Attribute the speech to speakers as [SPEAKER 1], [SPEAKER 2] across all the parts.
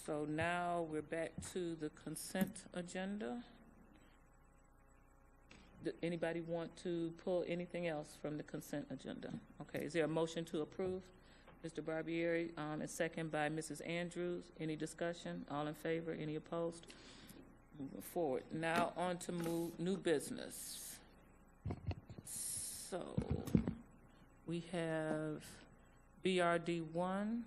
[SPEAKER 1] So now we're back to the consent agenda. Anybody want to pull anything else from the consent agenda? Okay, is there a motion to approve? Mr. Barbieri, and second by Mrs. Andrews. Any discussion? All in favor? Any opposed? Moving forward. Now on to new business. So we have BRD 1.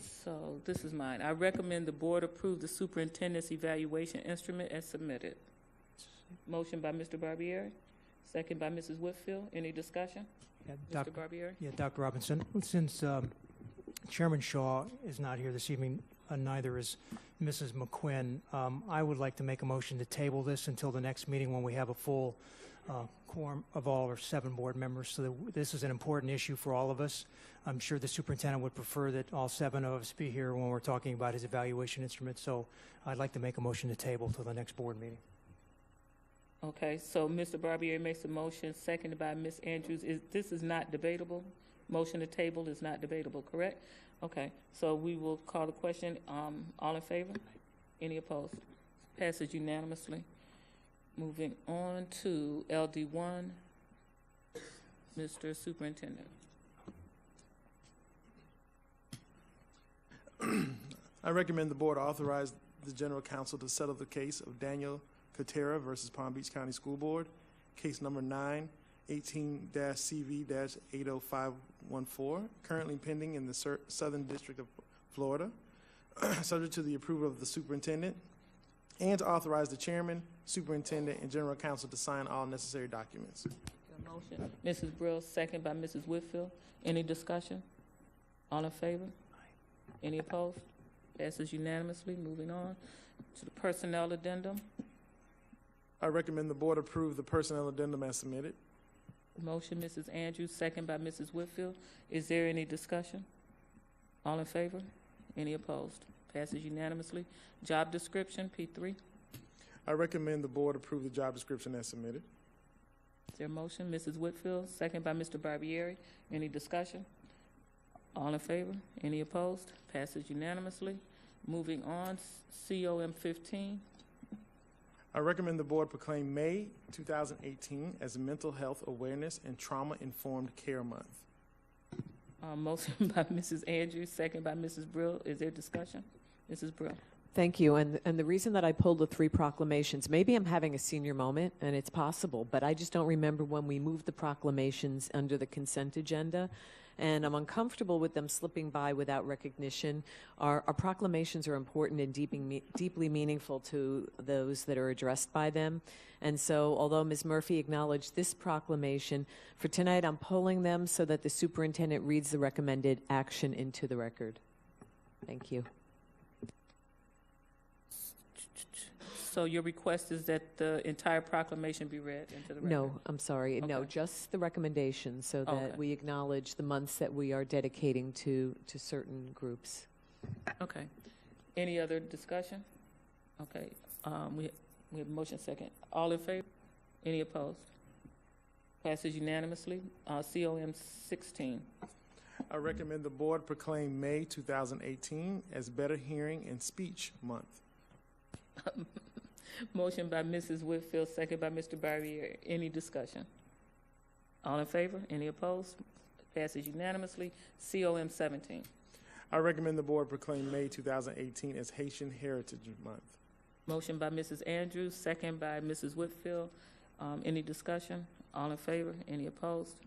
[SPEAKER 1] So this is mine. I recommend the board approve the superintendent's evaluation instrument as submitted. Motion by Mr. Barbieri, second by Mrs. Whitfield. Any discussion?
[SPEAKER 2] Yeah,
[SPEAKER 1] Mr. Barbieri?
[SPEAKER 2] Yeah, Dr. Robinson, since Chairman Shaw is not here this evening, neither is Mrs. McQuinn, I would like to make a motion to table this until the next meeting when we have a full quorum of all our 7 board members. So that this is an important issue for all of us. I'm sure the superintendent would prefer that all 7 of us be here when we're talking about his evaluation instrument. So I'd like to make a motion to table till the next board meeting.
[SPEAKER 1] Okay, so Mr. Barbieri makes a motion, seconded by Ms. Andrews. This is not debatable? Motion to table is not debatable, correct? Okay, so we will call the question. All in favor? Any opposed? Passes unanimously. Moving on to LD1, Mr. Superintendent.
[SPEAKER 3] I recommend the board authorize the general counsel to settle the case of Daniel Katera versus Palm Beach County School Board, case number 9/18-CV-80514, currently pending in the Southern District of Florida, subject to the approval of the superintendent, and to authorize the chairman, superintendent, and general counsel to sign all necessary documents.
[SPEAKER 1] Motion. Mrs. Brill, second by Mrs. Whitfield. Any discussion? All in favor? Any opposed? Passes unanimously. Moving on to the personnel addendum.
[SPEAKER 3] I recommend the board approve the personnel addendum as submitted.
[SPEAKER 1] Motion, Mrs. Andrews, second by Mrs. Whitfield. Is there any discussion? All in favor? Any opposed? Passes unanimously. Job description, P3.
[SPEAKER 3] I recommend the board approve the job description as submitted.
[SPEAKER 1] Is there a motion? Mrs. Whitfield, second by Mr. Barbieri. Any discussion? All in favor? Any opposed? Passes unanimously. Moving on, COM 15.
[SPEAKER 3] I recommend the board proclaim May 2018 as Mental Health Awareness and Trauma-Informed Care Month.
[SPEAKER 1] Motion by Mrs. Andrews, second by Mrs. Brill. Is there discussion? Mrs. Brill.
[SPEAKER 4] Thank you. And the reason that I pulled the 3 proclamations, maybe I'm having a senior moment, and it's possible, but I just don't remember when we moved the proclamations under the consent agenda, and I'm uncomfortable with them slipping by without recognition. Our proclamations are important and deeply meaningful to those that are addressed by them. And so, although Ms. Murphy acknowledged this proclamation, for tonight I'm pulling them so that the superintendent reads the recommended action into the record. Thank you.
[SPEAKER 1] So your request is that the entire proclamation be read into the record?
[SPEAKER 4] No, I'm sorry.
[SPEAKER 1] Okay.
[SPEAKER 4] No, just the recommendation so that
[SPEAKER 1] Okay.
[SPEAKER 4] we acknowledge the months that we are dedicating to certain groups.
[SPEAKER 1] Okay. Any other discussion? Okay. We have a motion second. All in favor? Any opposed? Passes unanimously. COM 16.
[SPEAKER 3] I recommend the board proclaim May 2018 as Better Hearing and Speech Month.
[SPEAKER 1] Motion by Mrs. Whitfield, second by Mr. Barbieri. Any discussion? All in favor? Any opposed? Passes unanimously. COM 17.
[SPEAKER 3] I recommend the board proclaim May 2018 as Haitian Heritage Month.
[SPEAKER 1] Motion by Mrs. Andrews, second by Mrs. Whitfield. Any discussion? All in favor? Any opposed?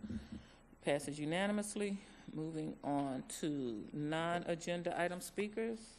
[SPEAKER 1] Passes unanimously. Moving on to non-agenda item speakers.